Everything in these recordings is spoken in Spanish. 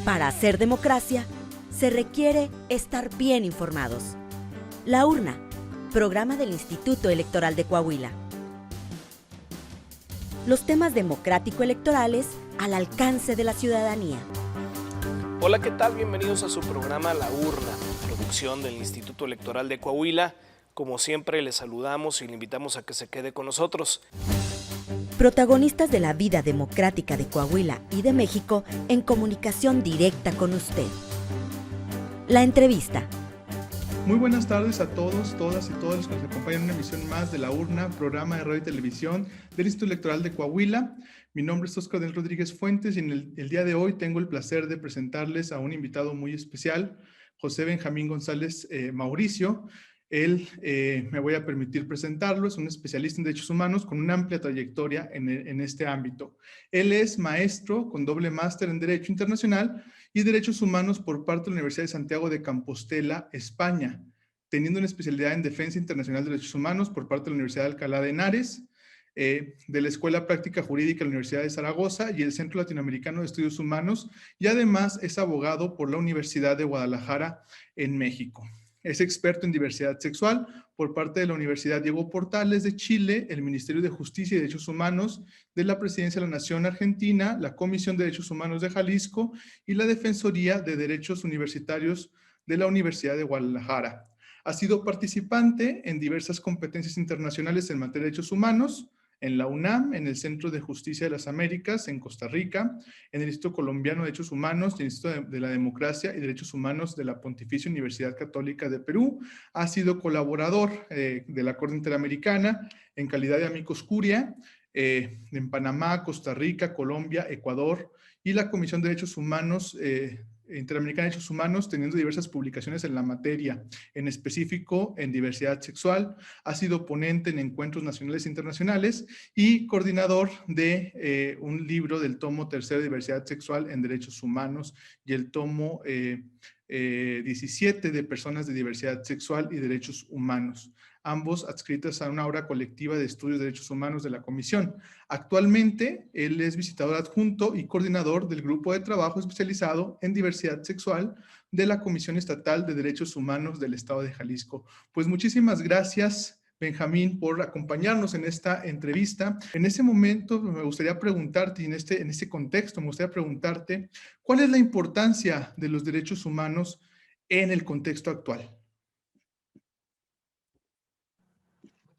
Para hacer democracia, se requiere estar bien informados. La Urna, programa del Instituto Electoral de Coahuila. Los temas democrático-electorales al alcance de la ciudadanía. Hola, ¿qué tal? Bienvenidos a su programa La Urna, producción del Instituto Electoral de Coahuila. Como siempre, les saludamos y le invitamos a que se quede con nosotros. Protagonistas de la vida democrática de Coahuila y de México en comunicación directa con usted. La entrevista. Muy buenas tardes a todos, todas y todos los que nos acompañan en una emisión más de La Urna, programa de radio y televisión del Instituto Electoral de Coahuila. Mi nombre es Óscar Daniel Rodríguez Fuentes y el día de hoy tengo el placer de presentarles a un invitado muy especial, José Benjamín González Mauricio. Él, me voy a permitir presentarlo, es un especialista en derechos humanos con una amplia trayectoria en este ámbito. Él es maestro con doble máster en Derecho Internacional y Derechos Humanos por parte de la Universidad de Santiago de Compostela, España, teniendo una especialidad en Defensa Internacional de Derechos Humanos por parte de la Universidad de Alcalá de Henares, de la Escuela Práctica Jurídica de la Universidad de Zaragoza y el Centro Latinoamericano de Estudios Humanos, y además es abogado por la Universidad de Guadalajara en México. Es experto en diversidad sexual por parte de la Universidad Diego Portales de Chile, el Ministerio de Justicia y Derechos Humanos de la Presidencia de la Nación Argentina, la Comisión de Derechos Humanos de Jalisco y la Defensoría de Derechos Universitarios de la Universidad de Guadalajara. Ha sido participante en diversas competencias internacionales en materia de derechos humanos, en la UNAM, en el Centro de Justicia de las Américas, en Costa Rica, en el Instituto Colombiano de Derechos Humanos, el Instituto de la Democracia y Derechos Humanos de la Pontificia Universidad Católica de Perú. Ha sido colaborador de la Corte Interamericana en calidad de amicus curiae en Panamá, Costa Rica, Colombia, Ecuador y la Comisión de Derechos Humanos Interamericana de Derechos Humanos, teniendo diversas publicaciones en la materia, en específico en diversidad sexual. Ha sido ponente en encuentros nacionales e internacionales y coordinador de un libro del tomo tercero de diversidad sexual en derechos humanos y el tomo 17 de personas de diversidad sexual y derechos humanos, ambos adscritas a una obra colectiva de estudios de derechos humanos de la Comisión. Actualmente, él es visitador adjunto y coordinador del Grupo de Trabajo Especializado en Diversidad Sexual de la Comisión Estatal de Derechos Humanos del Estado de Jalisco. Pues muchísimas gracias, Benjamín, por acompañarnos en esta entrevista. En ese momento me gustaría preguntarte, y en este contexto me gustaría preguntarte, ¿cuál es la importancia de los derechos humanos en el contexto actual?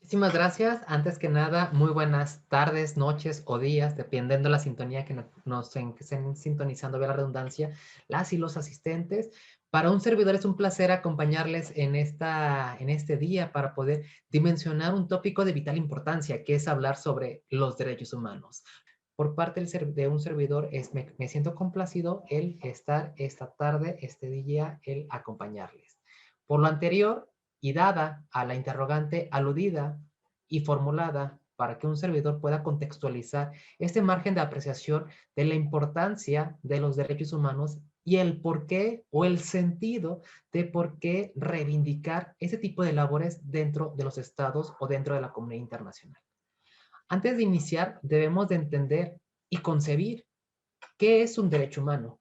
Muchísimas gracias. Antes que nada, muy buenas tardes, noches o días, dependiendo de la sintonía que que estén sintonizando, vea la redundancia, las y los asistentes. Para un servidor es un placer acompañarles en este día para poder dimensionar un tópico de vital importancia, que es hablar sobre los derechos humanos. Por parte de un servidor, me siento complacido el estar esta tarde, este día, el acompañarles. Por lo anterior, y dada a la interrogante aludida y formulada para que un servidor pueda contextualizar este margen de apreciación de la importancia de los derechos humanos y el por qué o el sentido de por qué reivindicar ese tipo de labores dentro de los estados o dentro de la comunidad internacional. Antes de iniciar, debemos de entender y concebir qué es un derecho humano,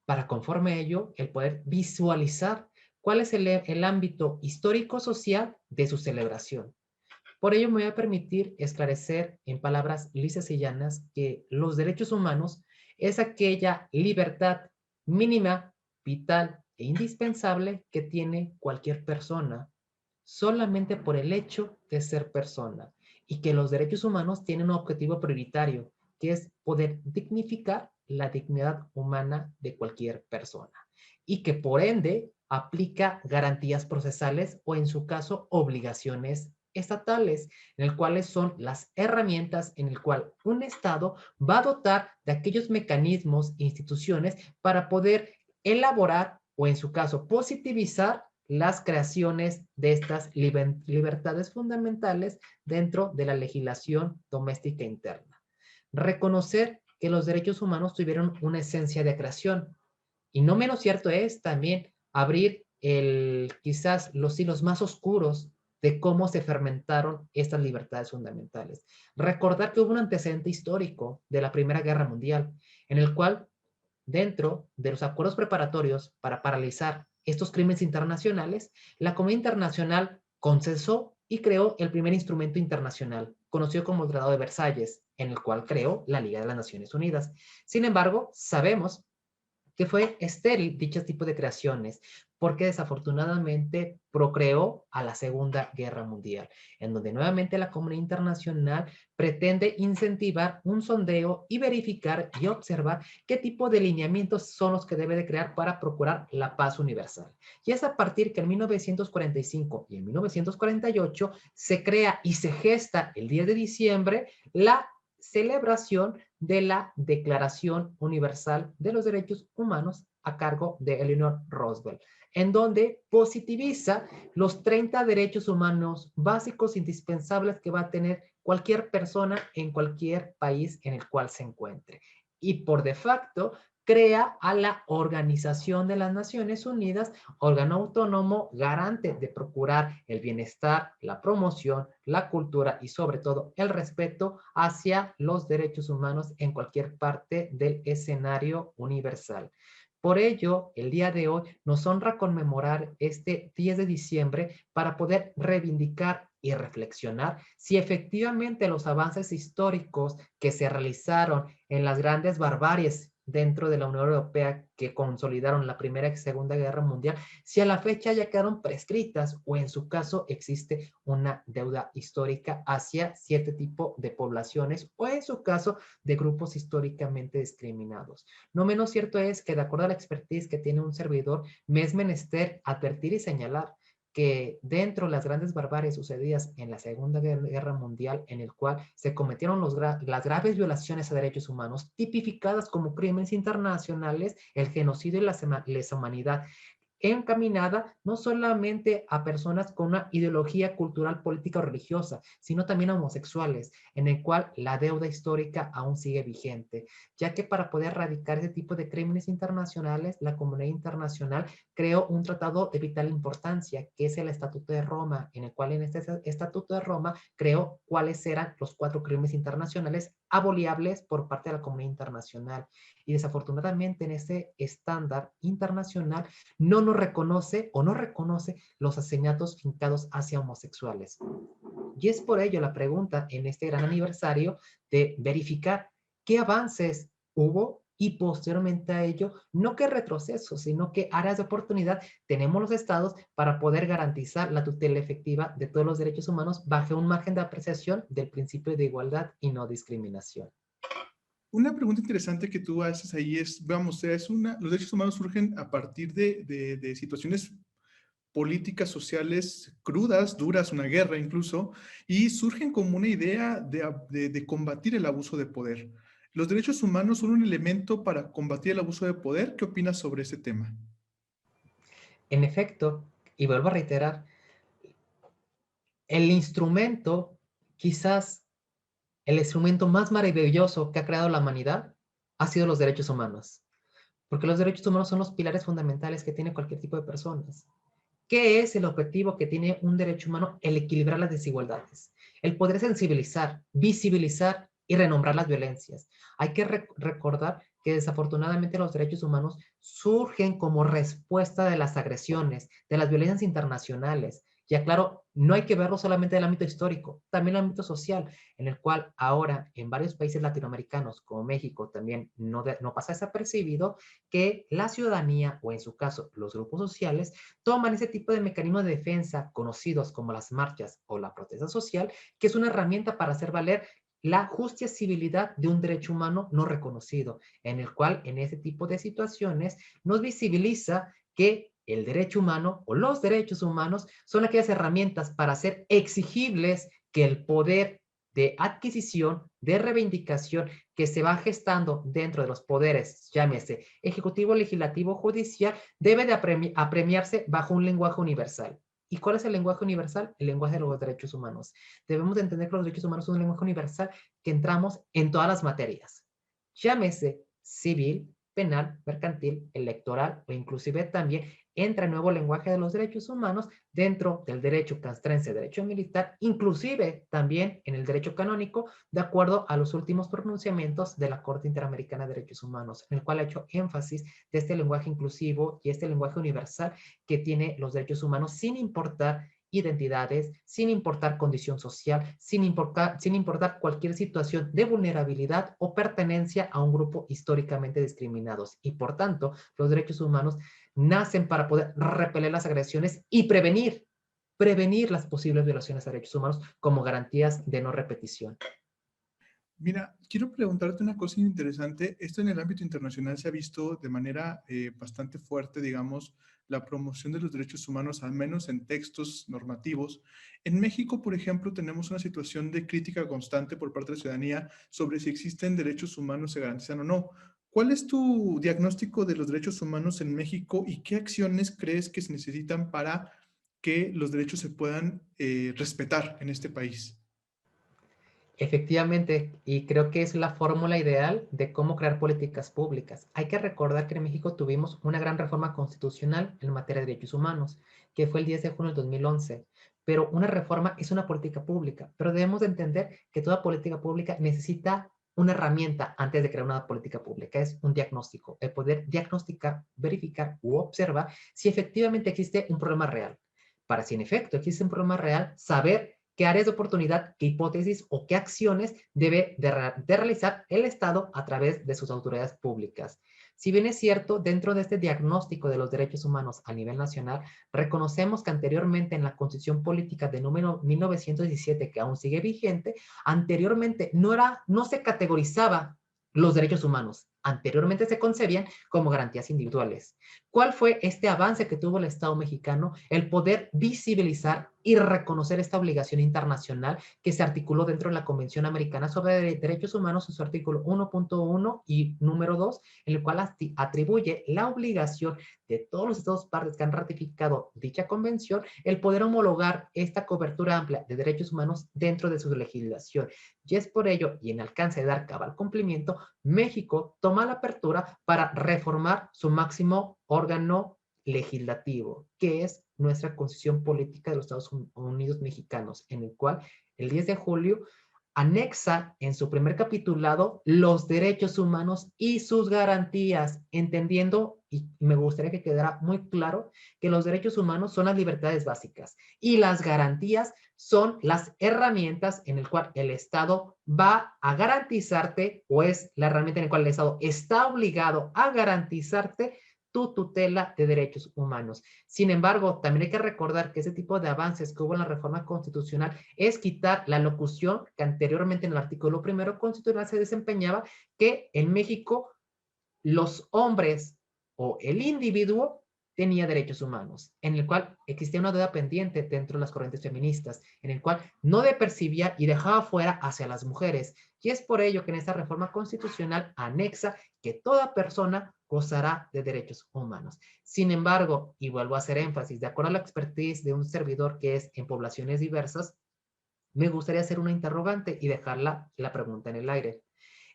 para conforme a ello, el poder visualizar cuál es el ámbito histórico-social de su celebración. Por ello me voy a permitir esclarecer en palabras lisas y llanas que los derechos humanos es aquella libertad mínima, vital e indispensable que tiene cualquier persona solamente por el hecho de ser persona, y que los derechos humanos tienen un objetivo prioritario, que es poder dignificar la dignidad humana de cualquier persona, y que por ende aplica garantías procesales o en su caso obligaciones estatales, en el cuales son las herramientas en el cual un Estado va a dotar de aquellos mecanismos e instituciones para poder elaborar o en su caso positivizar las creaciones de estas libertades fundamentales dentro de la legislación doméstica interna. Reconocer que los derechos humanos tuvieron una esencia de creación. Y no menos cierto es también abrir quizás los hilos más oscuros de cómo se fermentaron estas libertades fundamentales. Recordar que hubo un antecedente histórico de la Primera Guerra Mundial, en el cual dentro de los acuerdos preparatorios para paralizar estos crímenes internacionales, la comunidad internacional consensó y creó el primer instrumento internacional, conocido como el Tratado de Versalles, en el cual creó la Liga de las Naciones Unidas. Sin embargo, sabemos que fue estéril dicho tipo de creaciones, porque desafortunadamente procreó a la Segunda Guerra Mundial, en donde nuevamente la comunidad internacional pretende incentivar un sondeo y verificar y observar qué tipo de lineamientos son los que debe de crear para procurar la paz universal. Y es a partir que en 1945 y en 1948 se crea y se gesta el 10 de diciembre la celebración de la Declaración Universal de los Derechos Humanos a cargo de Eleanor Roosevelt, en donde positiviza los 30 derechos humanos básicos indispensables que va a tener cualquier persona en cualquier país en el cual se encuentre. Y por de facto crea a la Organización de las Naciones Unidas, órgano autónomo garante de procurar el bienestar, la promoción, la cultura y sobre todo el respeto hacia los derechos humanos en cualquier parte del escenario universal. Por ello, el día de hoy nos honra conmemorar este 10 de diciembre para poder reivindicar y reflexionar si efectivamente los avances históricos que se realizaron en las grandes barbaries dentro de la Unión Europea que consolidaron la Primera y Segunda Guerra Mundial, si a la fecha ya quedaron prescritas o en su caso existe una deuda histórica hacia cierto tipo de poblaciones o en su caso de grupos históricamente discriminados. No menos cierto es que de acuerdo a la expertise que tiene un servidor, me es menester advertir y señalar que dentro de las grandes barbaries sucedidas en la Segunda Guerra Mundial, en el cual se cometieron las graves violaciones a derechos humanos, tipificadas como crímenes internacionales, el genocidio y la lesa humanidad, encaminada no solamente a personas con una ideología cultural, política o religiosa, sino también a homosexuales, en el cual la deuda histórica aún sigue vigente, ya que para poder erradicar ese tipo de crímenes internacionales, la comunidad internacional creó un tratado de vital importancia, que es el Estatuto de Roma, en el cual en este Estatuto de Roma creó cuáles eran los 4 crímenes internacionales aboliables por parte de la comunidad internacional. Y desafortunadamente en ese estándar internacional no nos reconoce o no reconoce los asesinatos fincados hacia homosexuales. Y es por ello la pregunta en este gran aniversario de verificar qué avances hubo y posteriormente a ello, no que retroceso, sino que áreas de oportunidad tenemos los estados para poder garantizar la tutela efectiva de todos los derechos humanos bajo un margen de apreciación del principio de igualdad y no discriminación. Una pregunta interesante que tú haces ahí es, vamos, los derechos humanos surgen a partir de situaciones políticas sociales crudas, duras, una guerra incluso, y surgen como una idea de combatir el abuso de poder. ¿Los derechos humanos son un elemento para combatir el abuso de poder? ¿Qué opinas sobre ese tema? En efecto, y vuelvo a reiterar, el instrumento, quizás el instrumento más maravilloso que ha creado la humanidad, ha sido los derechos humanos. Porque los derechos humanos son los pilares fundamentales que tiene cualquier tipo de personas. ¿Qué es el objetivo que tiene un derecho humano? El equilibrar las desigualdades, el poder sensibilizar, visibilizar y renombrar las violencias. Hay que recordar que desafortunadamente los derechos humanos surgen como respuesta de las agresiones, de las violencias internacionales. Y aclaro, no hay que verlo solamente del ámbito histórico, también el ámbito social, en el cual ahora en varios países latinoamericanos, como México, también no pasa desapercibido que la ciudadanía, o en su caso los grupos sociales, toman ese tipo de mecanismos de defensa conocidos como las marchas o la protesta social, que es una herramienta para hacer valer la justiciabilidad de un derecho humano no reconocido, en el cual en ese tipo de situaciones nos visibiliza que el derecho humano o los derechos humanos son aquellas herramientas para hacer exigibles que el poder de adquisición, de reivindicación que se va gestando dentro de los poderes, llámese ejecutivo, legislativo, judicial, debe de apremiarse bajo un lenguaje universal. ¿Y cuál es el lenguaje universal? El lenguaje de los derechos humanos. Debemos de entender que los derechos humanos son un lenguaje universal que entramos en todas las materias. Llámese civil, penal, mercantil, electoral o inclusive también entra el nuevo lenguaje de los derechos humanos dentro del derecho castrense, derecho militar, inclusive también en el derecho canónico, de acuerdo a los últimos pronunciamientos de la Corte Interamericana de Derechos Humanos, en el cual ha hecho énfasis de este lenguaje inclusivo y este lenguaje universal que tiene los derechos humanos sin importar identidades, sin importar condición social, sin importar cualquier situación de vulnerabilidad o pertenencia a un grupo históricamente discriminados. Y por tanto, los derechos humanos nacen para poder repeler las agresiones y prevenir las posibles violaciones a derechos humanos como garantías de no repetición. Mira, quiero preguntarte una cosa interesante. Esto en el ámbito internacional se ha visto de manera bastante fuerte, digamos, la promoción de los derechos humanos, al menos en textos normativos. En México, por ejemplo, tenemos una situación de crítica constante por parte de la ciudadanía sobre si existen derechos humanos, se garantizan o no. ¿Cuál es tu diagnóstico de los derechos humanos en México y qué acciones crees que se necesitan para que los derechos se puedan respetar en este país? Efectivamente, y creo que es la fórmula ideal de cómo crear políticas públicas. Hay que recordar que en México tuvimos una gran reforma constitucional en materia de derechos humanos, que fue el 10 de junio del 2011. Pero una reforma es una política pública, pero debemos de entender que toda política pública necesita una herramienta antes de crear una política pública, es un diagnóstico, el poder diagnosticar, verificar u observar si efectivamente existe un problema real. Para si en efecto existe un problema real, saber qué áreas de oportunidad, qué hipótesis o qué acciones debe de realizar el Estado a través de sus autoridades públicas. Si bien es cierto, dentro de este diagnóstico de los derechos humanos a nivel nacional, reconocemos que anteriormente en la Constitución Política de número 1917, que aún sigue vigente, anteriormente no se categorizaba los derechos humanos. Anteriormente se concebían como garantías individuales. ¿Cuál fue este avance que tuvo el Estado mexicano? El poder visibilizar y reconocer esta obligación internacional que se articuló dentro de la Convención Americana sobre Derechos Humanos en su artículo 1.1 y número 2, en el cual atribuye la obligación de todos los Estados partes que han ratificado dicha convención el poder homologar esta cobertura amplia de derechos humanos dentro de su legislación. Y es por ello, y en alcance de dar cabal cumplimiento, México toma la apertura para reformar su máximo órgano legislativo, que es nuestra Constitución Política de los Estados Unidos Mexicanos, en el cual el 10 de julio anexa en su primer capitulado los derechos humanos y sus garantías, entendiendo, y me gustaría que quedara muy claro, que los derechos humanos son las libertades básicas y las garantías son las herramientas en el cual el Estado va a garantizarte, o es la herramienta en la cual el Estado está obligado a garantizarte tu tutela de derechos humanos. Sin embargo, también hay que recordar que ese tipo de avances que hubo en la reforma constitucional es quitar la locución que anteriormente en el artículo 1 constitucional se desempeñaba, que en México los hombres o el individuo tenía derechos humanos, en el cual existía una deuda pendiente dentro de las corrientes feministas, en el cual no percibía y dejaba fuera hacia las mujeres. Y es por ello que en esta reforma constitucional anexa que toda persona gozará de derechos humanos. Sin embargo, y vuelvo a hacer énfasis, de acuerdo a la expertise de un servidor que es en poblaciones diversas, me gustaría hacer una interrogante y dejar la pregunta en el aire.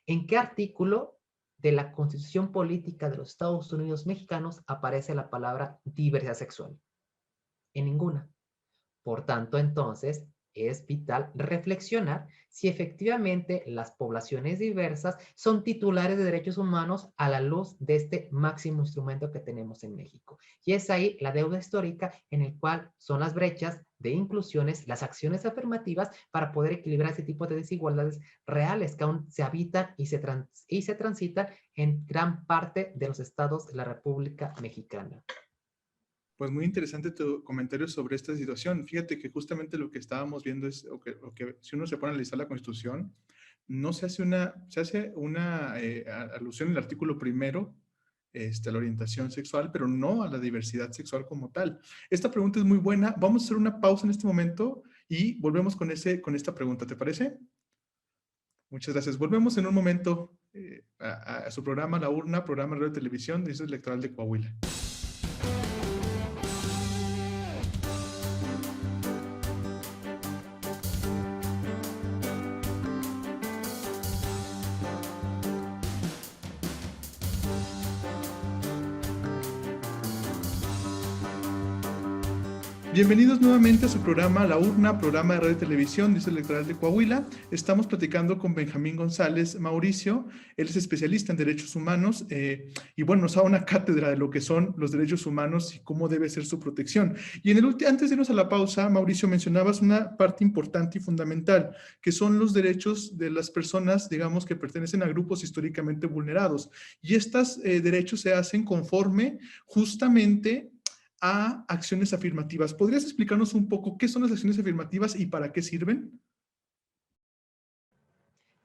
¿En qué artículo de la Constitución Política de los Estados Unidos Mexicanos aparece la palabra diversidad sexual? En ninguna. Por tanto, entonces, es vital reflexionar si efectivamente las poblaciones diversas son titulares de derechos humanos a la luz de este máximo instrumento que tenemos en México. Y es ahí la deuda histórica en el cual son las brechas de inclusiones, las acciones afirmativas para poder equilibrar ese tipo de desigualdades reales que aún se habitan y se transitan en gran parte de los estados de la República Mexicana. Pues muy interesante tu comentario sobre esta situación. Fíjate que justamente lo que estábamos viendo es, o que si uno se pone a analizar la Constitución, no se hace una alusión en el artículo 1 a la orientación sexual, pero no a la diversidad sexual como tal. Esta pregunta es muy buena. Vamos a hacer una pausa en este momento y volvemos con esta pregunta. ¿Te parece? Muchas gracias. Volvemos en un momento a su programa La Urna, programa de radio y televisión del Instituto Electoral de Coahuila. Bienvenidos nuevamente a su programa La Urna, programa de radio y televisión, Distrito Electoral de Coahuila. Estamos platicando con Benjamín González Mauricio. Él es especialista en derechos humanos y bueno, nos da una cátedra de lo que son los derechos humanos y cómo debe ser su protección. Y antes de irnos a la pausa, Mauricio, mencionabas una parte importante y fundamental, que son los derechos de las personas, digamos, que pertenecen a grupos históricamente vulnerados. Y estos derechos se hacen conforme justamente a acciones afirmativas. ¿Podrías explicarnos un poco qué son las acciones afirmativas y para qué sirven?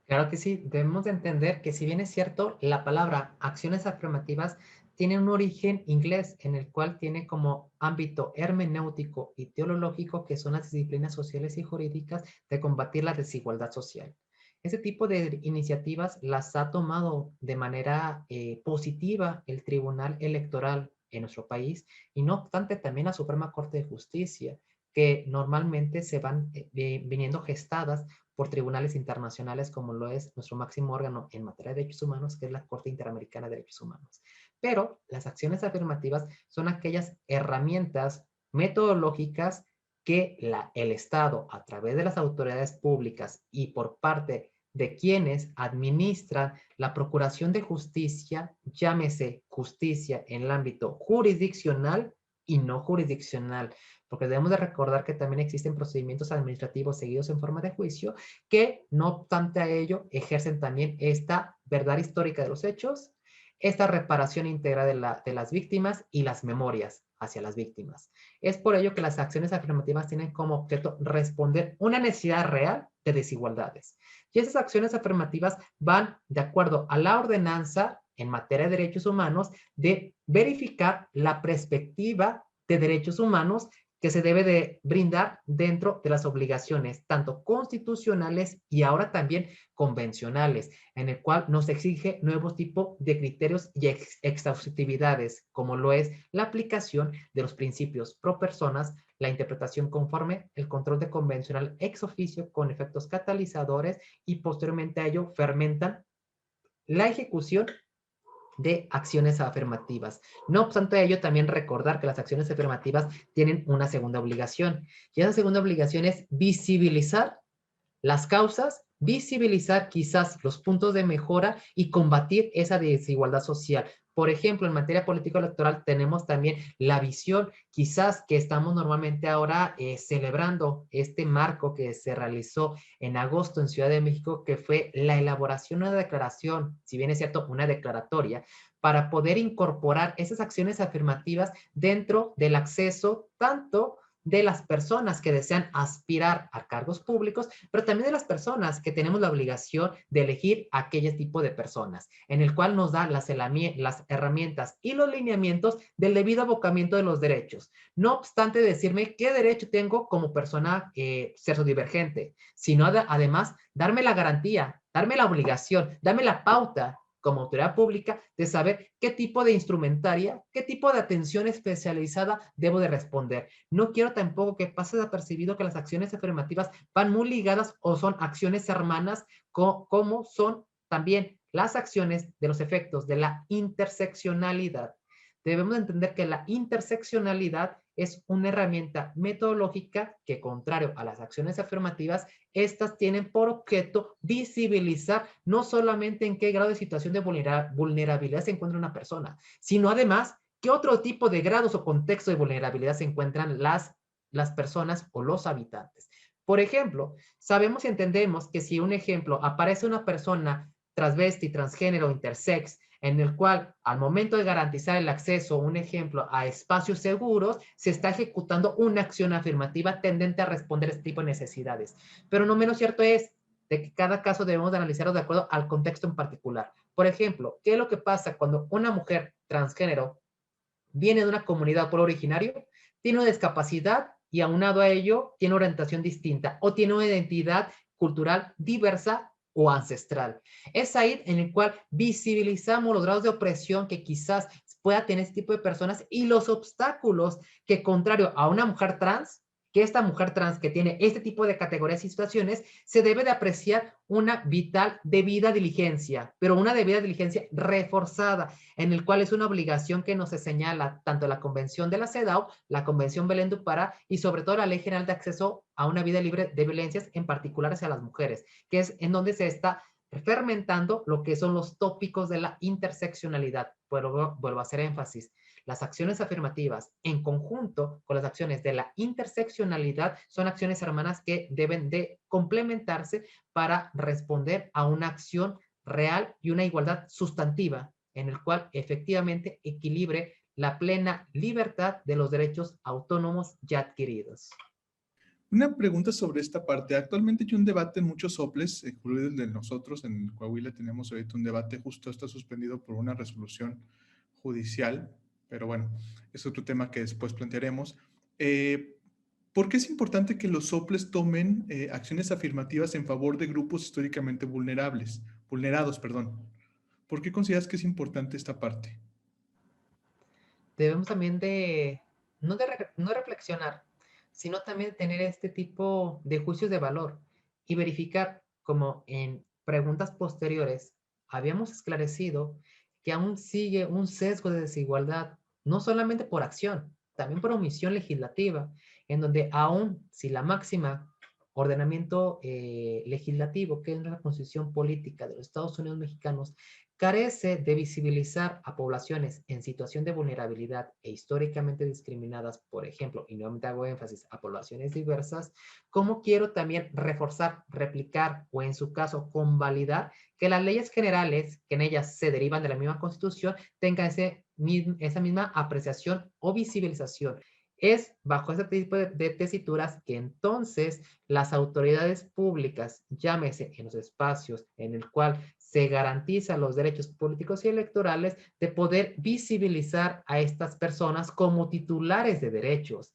Claro que sí, debemos de entender que si bien es cierto, la palabra acciones afirmativas tiene un origen inglés en el cual tiene como ámbito hermenéutico y teológico, que son las disciplinas sociales y jurídicas de combatir la desigualdad social. Ese tipo de iniciativas las ha tomado de manera positiva el Tribunal Electoral en nuestro país y no obstante también la Suprema Corte de Justicia, que normalmente se van viniendo gestadas por tribunales internacionales como lo es nuestro máximo órgano en materia de derechos humanos, que es la Corte Interamericana de Derechos Humanos. Pero las acciones afirmativas son aquellas herramientas metodológicas que el Estado, a través de las autoridades públicas y por parte de quienes administran la procuración de justicia, llámese justicia en el ámbito jurisdiccional y no jurisdiccional, porque debemos de recordar que también existen procedimientos administrativos seguidos en forma de juicio que, no obstante a ello, ejercen también esta verdad histórica de los hechos, esta reparación integral de las víctimas y las memorias hacia las víctimas. Es por ello que las acciones afirmativas tienen como objeto responder una necesidad real de desigualdades. Y esas acciones afirmativas van de acuerdo a la ordenanza en materia de derechos humanos de verificar la perspectiva de derechos humanos que se debe de brindar dentro de las obligaciones, tanto constitucionales y ahora también convencionales, en el cual nos exige nuevos tipos de criterios y exhaustividades, como lo es la aplicación de los principios pro personas, la interpretación conforme, el control de convencional ex oficio con efectos catalizadores y posteriormente a ello fermentan la ejecución de acciones afirmativas. No obstante ello, también recordar que las acciones afirmativas tienen una segunda obligación. Y esa segunda obligación es visibilizar las causas, visibilizar quizás los puntos de mejora y combatir esa desigualdad social. Por ejemplo, en materia político-electoral tenemos también la visión, quizás que estamos normalmente ahora celebrando este marco que se realizó en agosto en Ciudad de México, que fue la elaboración de una declaración, si bien es cierto, una declaratoria, para poder incorporar esas acciones afirmativas dentro del acceso tanto de las personas que desean aspirar a cargos públicos, pero también de las personas que tenemos la obligación de elegir aquel tipo de personas, en el cual nos da las herramientas y los lineamientos del debido abocamiento de los derechos. No obstante decirme qué derecho tengo como persona sexodivergente, sino además darme la garantía, darme la obligación, darme la pauta como autoridad pública de saber qué tipo de instrumentaria, qué tipo de atención especializada debo de responder. No quiero tampoco que pase desapercibido que las acciones afirmativas van muy ligadas o son acciones hermanas como son también las acciones de los efectos de la interseccionalidad. Debemos entender que la interseccionalidad es una herramienta metodológica que, contrario a las acciones afirmativas, estas tienen por objeto visibilizar no solamente en qué grado de situación de vulnerabilidad se encuentra una persona, sino además qué otro tipo de grados o contexto de vulnerabilidad se encuentran las personas o los habitantes. Por ejemplo, sabemos y entendemos que si un ejemplo aparece una persona transvesti, transgénero, intersex, en el cual al momento de garantizar el acceso, un ejemplo, a espacios seguros, se está ejecutando una acción afirmativa tendente a responder a este tipo de necesidades. Pero no menos cierto es de que cada caso debemos de analizarlo de acuerdo al contexto en particular. Por ejemplo, ¿qué es lo que pasa cuando una mujer transgénero viene de una comunidad por originario, tiene una discapacidad y aunado a ello tiene orientación distinta o tiene una identidad cultural diversa o ancestral? Es ahí en el cual visibilizamos los grados de opresión que quizás pueda tener este tipo de personas y los obstáculos que, contrario a una mujer trans, que esta mujer trans que tiene este tipo de categorías y situaciones, se debe de apreciar una vital debida diligencia, pero una debida diligencia reforzada, en el cual es una obligación que nos señala tanto la Convención de la CEDAW, la Convención Belén do Pará y sobre todo la Ley General de Acceso a una Vida Libre de Violencias, en particular hacia las mujeres, que es en donde se está fermentando lo que son los tópicos de la interseccionalidad. Pero vuelvo a hacer énfasis. Las acciones afirmativas en conjunto con las acciones de la interseccionalidad son acciones hermanas que deben de complementarse para responder a una acción real y una igualdad sustantiva en el cual efectivamente equilibre la plena libertad de los derechos autónomos ya adquiridos. Una pregunta sobre esta parte. Actualmente hay un debate en muchos soples, incluido el de nosotros. En Coahuila tenemos ahorita un debate, justo está suspendido por una resolución judicial, pero bueno, es otro tema que después plantearemos. ¿Por qué es importante que los soples tomen acciones afirmativas en favor de grupos históricamente vulnerados, perdón? ¿Por qué consideras que es importante esta parte? Debemos también de no reflexionar, sino también tener este tipo de juicios de valor y verificar, como en preguntas posteriores habíamos esclarecido, que aún sigue un sesgo de desigualdad, no solamente por acción, también por omisión legislativa, en donde aún si la máxima ordenamiento legislativo, que es la Constitución Política de los Estados Unidos Mexicanos, carece de visibilizar a poblaciones en situación de vulnerabilidad e históricamente discriminadas, por ejemplo, y nuevamente hago énfasis a poblaciones diversas, como quiero también reforzar, replicar o en su caso convalidar que las leyes generales que en ellas se derivan de la misma Constitución tengan esa misma apreciación o visibilización. Es bajo este tipo de tesituras que entonces las autoridades públicas, llámese en los espacios en el cual se garantizan los derechos políticos y electorales, de poder visibilizar a estas personas como titulares de derechos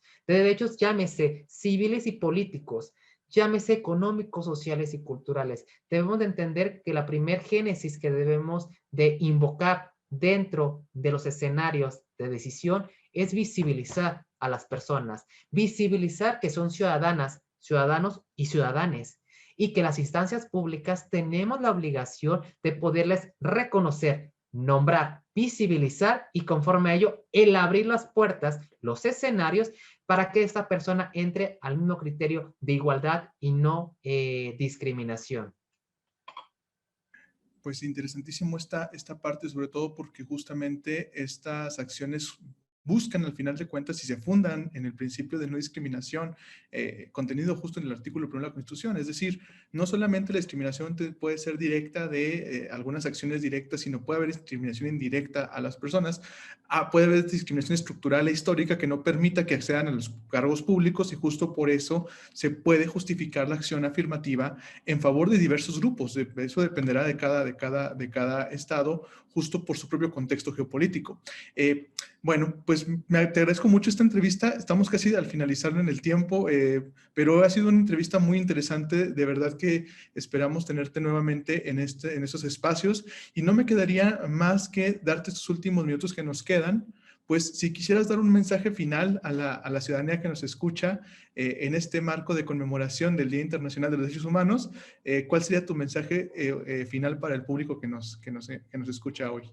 llámese civiles y políticos, llámese económicos, sociales y culturales. Debemos de entender que la primer génesis que debemos de invocar dentro de los escenarios de decisión es visibilizar a las personas, visibilizar que son ciudadanas, ciudadanos y ciudadanes, y que las instancias públicas tenemos la obligación de poderles reconocer, nombrar, visibilizar y conforme a ello, el abrir las puertas, los escenarios para que esta persona entre al mismo criterio de igualdad y no discriminación. Pues interesantísimo esta parte, sobre todo porque justamente estas acciones buscan al final de cuentas y se fundan en el principio de no discriminación contenido justo en el artículo 1 de la Constitución. Es decir, no solamente la discriminación puede ser directa de algunas acciones directas, sino puede haber discriminación indirecta a las personas. Puede haber discriminación estructural e histórica que no permita que accedan a los cargos públicos y justo por eso se puede justificar la acción afirmativa en favor de diversos grupos. Eso dependerá de cada estado, justo por su propio contexto geopolítico. Bueno, pues te agradezco mucho esta entrevista. Estamos casi al finalizarlo en el tiempo, pero ha sido una entrevista muy interesante. De verdad que esperamos tenerte nuevamente en esos espacios. Y no me quedaría más que darte estos últimos minutos que nos quedan. Pues si quisieras dar un mensaje final a la ciudadanía que nos escucha en este marco de conmemoración del Día Internacional de los Derechos Humanos, ¿cuál sería tu mensaje final para el público que nos escucha hoy?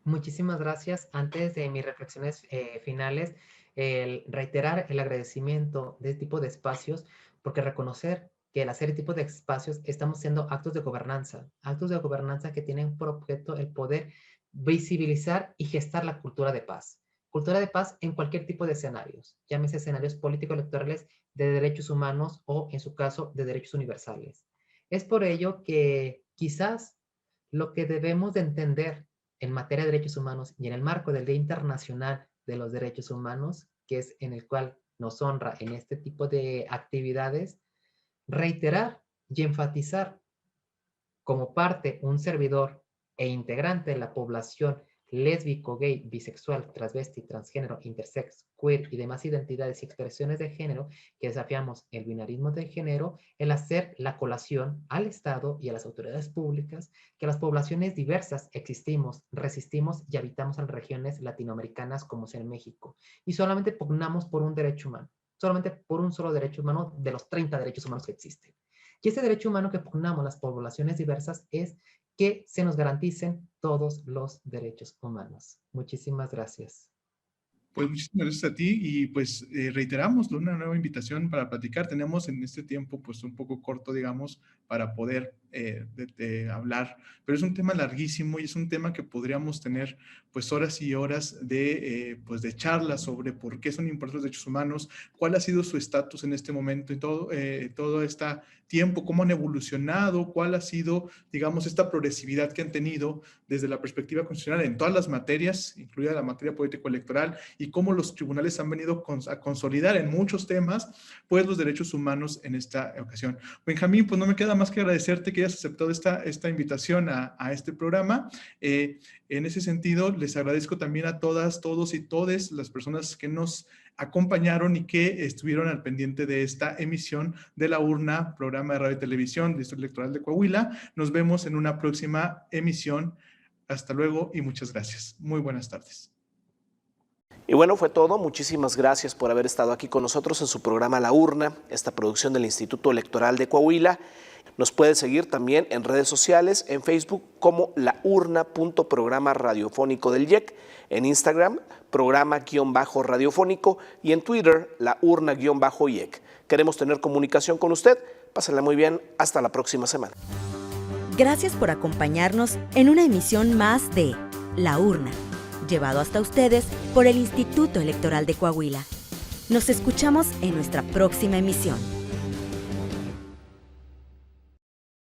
Muchísimas gracias. Antes de mis reflexiones finales, reiterar el agradecimiento de este tipo de espacios, porque reconocer que al hacer este tipo de espacios estamos haciendo actos de gobernanza que tienen por objeto el poder visibilizar y gestar la cultura de paz. Cultura de paz en cualquier tipo de escenarios, llámese escenarios político-electorales, de derechos humanos o, en su caso, de derechos universales. Es por ello que quizás lo que debemos de entender en materia de derechos humanos y en el marco del Día Internacional de los Derechos Humanos, que es en el cual nos honra en este tipo de actividades, reiterar y enfatizar como parte, un servidor e integrante de la población lésbico, gay, bisexual, transvesti, transgénero, intersex, queer y demás identidades y expresiones de género que desafiamos el binarismo de género, el hacer la colación al Estado y a las autoridades públicas que las poblaciones diversas existimos, resistimos y habitamos en regiones latinoamericanas como es en México y solamente pugnamos por un derecho humano. solamente por un solo derecho humano de los 30 derechos humanos que existen. Y ese derecho humano que pugnamos las poblaciones diversas es que se nos garanticen todos los derechos humanos. Muchísimas gracias. Pues muchísimas gracias a ti y pues reiteramos una nueva invitación para platicar. Tenemos en este tiempo pues un poco corto, digamos, para poder de hablar, pero es un tema larguísimo y es un tema que podríamos tener pues horas y horas pues de charlas sobre por qué son importantes los derechos humanos, cuál ha sido su estatus en este momento y todo este tiempo, cómo han evolucionado, cuál ha sido, digamos, esta progresividad que han tenido desde la perspectiva constitucional en todas las materias, incluida la materia político-electoral, y cómo los tribunales han venido a consolidar en muchos temas, pues, los derechos humanos en esta ocasión. Benjamín, pues no me queda más que agradecerte que hayas aceptado esta invitación a este programa. En ese sentido, les agradezco también a todas, todos y todes las personas que nos acompañaron y que estuvieron al pendiente de esta emisión de La Urna, programa de radio y televisión del Distrito Electoral de Coahuila. Nos vemos en una próxima emisión. Hasta luego y muchas gracias. Muy buenas tardes. Y bueno, fue todo. Muchísimas gracias por haber estado aquí con nosotros en su programa La Urna, esta producción del Instituto Electoral de Coahuila. Nos puede seguir también en redes sociales, en Facebook como laurna.programa radiofónico del IEC, en Instagram, programa-radiofónico y en Twitter, laurna-IEC. Queremos tener comunicación con usted. Pásenla muy bien. Hasta la próxima semana. Gracias por acompañarnos en una emisión más de La Urna, llevado hasta ustedes por el Instituto Electoral de Coahuila. Nos escuchamos en nuestra próxima emisión.